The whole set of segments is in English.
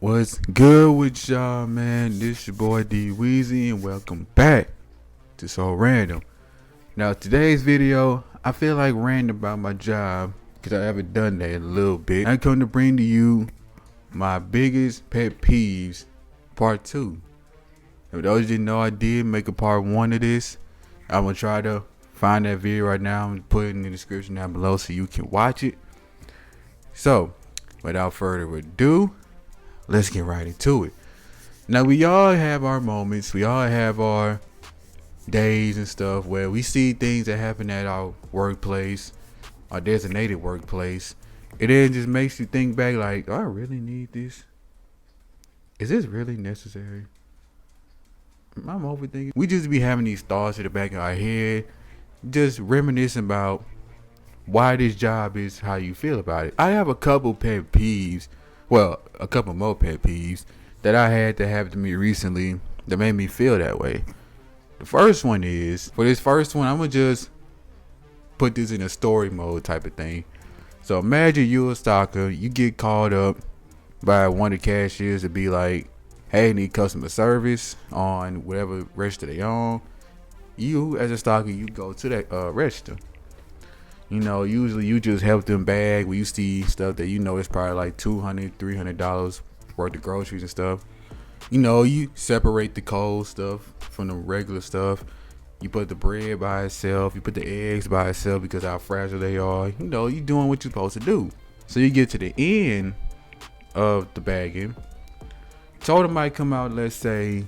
What's good with y'all, man? This your boy D Weezy, and welcome back to So Random. Now, today's video, I feel like ranting about my job because I haven't done that in a little bit. I come to bring to you my biggest pet peeves, part 2. For those you didn't know, I did make a part 1 of this. I'm gonna try to find that video right now and put it in the description down below so you can watch it. So, without further ado, let's get right into it. Now, we all have our moments. We all have our days and stuff where we see things that happen at our workplace, our designated workplace. It then just makes you think back like, do I really need this? Is this really necessary? I'm overthinking. We just be having these thoughts in the back of our head, just reminiscing about why this job is how you feel about it. I have a couple pet peeves. Well, a couple more pet peeves that I had to happen to me recently that made me feel that way. The first one is, for this first one, I'm going to just put this in a story mode type of thing. So imagine you're a stalker, you get called up by one of the cashiers to be like, hey, need customer service on whatever register they on. You, as a stalker, you go to that register. You know, usually you just help them bag when you see stuff that you know is probably like $200, $300 worth of groceries and stuff. You know, you separate the cold stuff from the regular stuff. You put the bread by itself. You put the eggs by itself because how fragile they are. You know, you doing what you're supposed to do. So you get to the end of the bagging. Total might come out, let's say,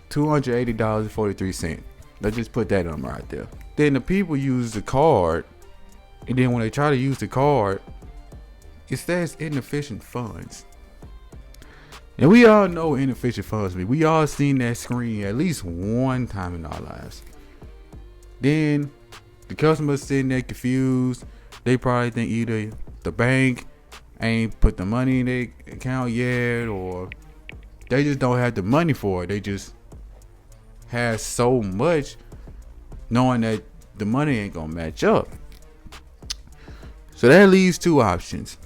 $280.43. Let's just put that number right there. Then the people use the card. And then when they try to use the card, it says inefficient funds. And we all know what inefficient funds mean. We all seen that screen at least one time in our lives. Then the customer's sitting there confused. They probably think either the bank ain't put the money in their account yet, or they just don't have the money for it. They just have so much knowing that the money ain't gonna match up. So that leaves two options.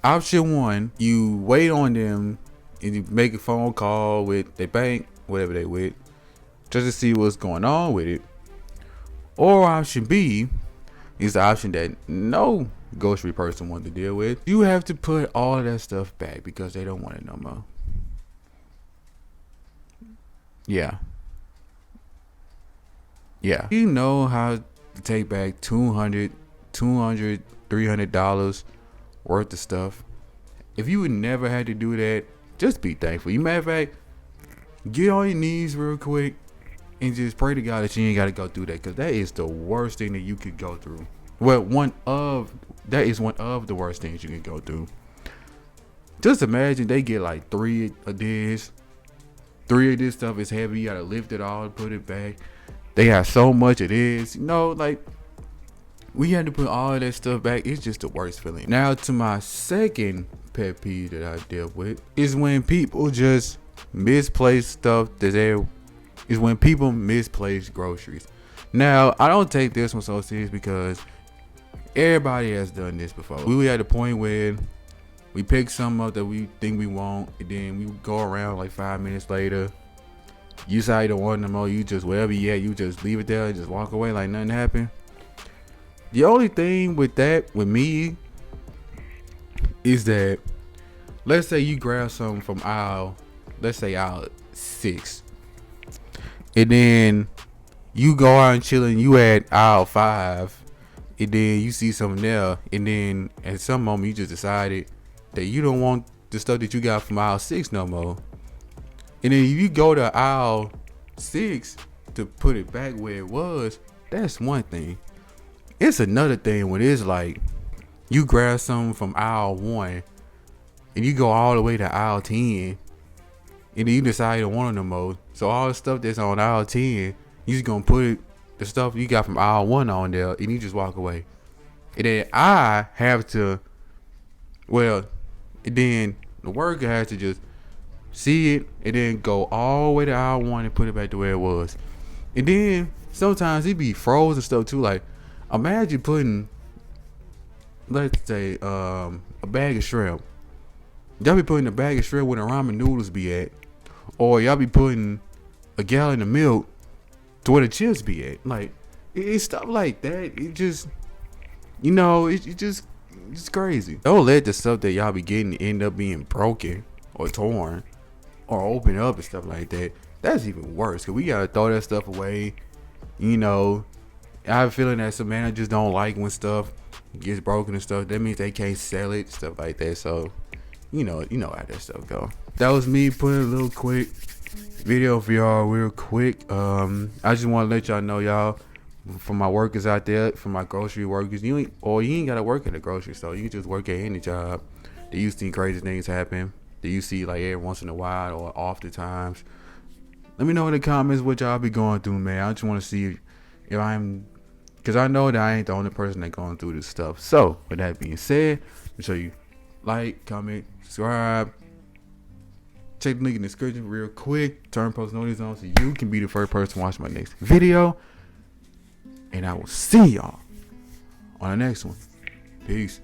Option one, you wait on them and you make a phone call with their bank, whatever they with, just to see what's going on with it. Or option B is the option that no grocery person wants to deal with. You have to put all of that stuff back because they don't want it no more. Yeah. You know how to take back $200, $300 worth of stuff. If you would never had to do that, just be thankful. You matter of fact, get on your knees real quick and just pray to God that you ain't got to go through that, because that is the worst thing that you could go through. Well, that is one of the worst things you can go through. Just imagine they get like 3 of this. 3 of this stuff is heavy. You got to lift it all and put it back. They have so much of this. You know, like, we had to put all of that stuff back. It's just the worst feeling. Now to my second pet peeve that I deal with is when people just misplace stuff is when people misplace groceries. Now, I don't take this one so serious because everybody has done this before. We at the point where we pick something up that we think we want, and then we go around like 5 minutes later. You say you don't want no more. You just, wherever you at, you just leave it there and just walk away like nothing happened. The only thing with that, with me, is that, let's say you grab something from aisle 6, and then you go out and chilling, you at aisle 5, and then you see something there, and then at some moment you just decided that you don't want the stuff that you got from aisle 6 no more. And then if you go to aisle 6 to put it back where it was, that's one thing. It's another thing when it's like you grab something from aisle 1 and you go all the way to aisle 10, and then you decide you don't want it no more. So all the stuff that's on aisle 10, you just gonna put the stuff you got from aisle 1 on there, and you just walk away. And then I have to, and then the worker has to just see it and then go all the way to aisle 1 and put it back to where it was. And then sometimes it be frozen stuff too. Like, imagine putting, let's say, a bag of shrimp Y'all be putting a bag of shrimp where the ramen noodles be at, or y'all be putting a gallon of milk to where the chips be at. Like it's stuff like that. It just, it's crazy. Don't let the stuff that y'all be getting end up being broken or torn or open up and stuff like that. That's even worse, cause we gotta throw that stuff away. I have a feeling that some managers don't like when stuff gets broken and stuff. That means they can't sell it, stuff like that. So you know how that stuff go. That was me putting a little quick video for y'all real quick. I just want to let y'all know, y'all, for my workers out there, for my grocery workers, you ain't gotta work at a grocery store. You can just work at any job. Do you see crazy things happen? Do you see like every once in a while or oftentimes? Let me know in the comments what y'all be going through, man. I just want to see if I'm, because I know that I ain't the only person that going through this stuff. So with that being said, make sure you like, comment, subscribe. Check the link in the description real quick. Turn post notifications on so you can be the first person to watch my next video. And I will see y'all on the next one. Peace.